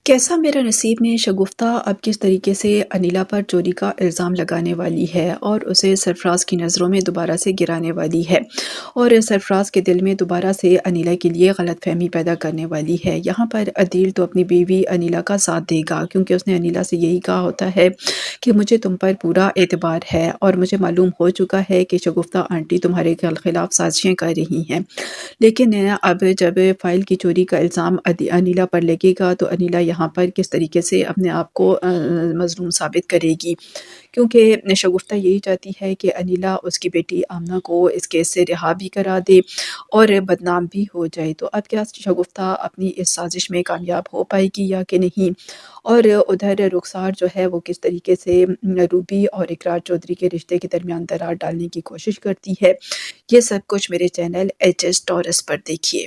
कैसा मेरा नसीब में शगुफ्ता अब किस तरीके से अनिला पर चोरी का इल्ज़ाम लगाने वाली है और उसे सरफ़राज़ की नज़रों में दोबारा से गिराने वाली है और सरफ़राज़ के दिल में दोबारा से अनिला के लिए गलतफ़हमी पैदा करने वाली है। यहाँ पर अदील तो अपनी बीवी अनिला का साथ देगा क्योंकि उसने अनिला से यही कहा होता है कि मुझे तुम पर पूरा एतबार है और मुझे मालूम हो चुका है कि शगुफ्ता आंटी तुम्हारे खिलाफ़ साज़िशें कर रही हैं। लेकिन अब जब फ़ाइल की चोरी का इल्ज़ाम अनिला पर लगेगा तो अनिला यहाँ पर किस तरीके से अपने आप को मज़लूम साबित करेगी, क्योंकि शगुफ्ता यही चाहती है कि अनिला उसकी बेटी आमना को इस केस से रिहा भी करा दे और बदनाम भी हो जाए। तो अब क्या शगुफ्ता अपनी इस साज़िश में कामयाब हो पाएगी या कि नहीं? और उधर रुखसार जो है वो किस तरीके से रूबी और इकरार चौधरी के रिश्ते के दरमियान दरार डालने की कोशिश करती है। ये सब कुछ मेरे चैनल एचएस टॉरस पर देखिए।